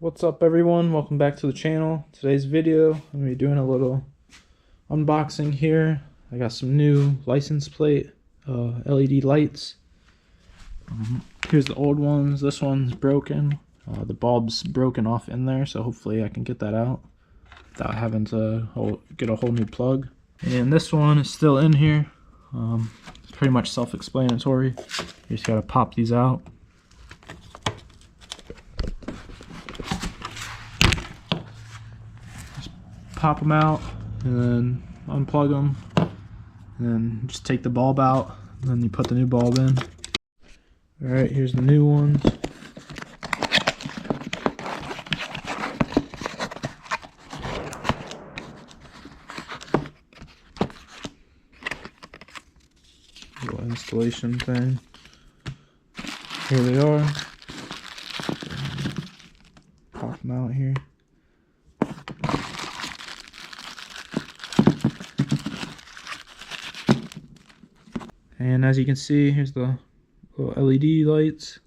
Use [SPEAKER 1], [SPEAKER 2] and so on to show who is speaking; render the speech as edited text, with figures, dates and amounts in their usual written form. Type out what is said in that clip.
[SPEAKER 1] What's up everyone, welcome back to the channel. Today's video, I'm going to be doing a little unboxing here. I got some new license plate LED lights. Here's the old ones. This one's broken. The bulb's broken off in there, so hopefully I can get that out without having to get a whole new plug. And this one is still in here. It's pretty much self-explanatory. You just got to pop these out. Pop them out and then unplug them, and then just take the bulb out, and then you put the new bulb in. Alright, here's the new ones. Little installation thing. Here they are. Pop them out here. And as you can see, here's the little LED lights.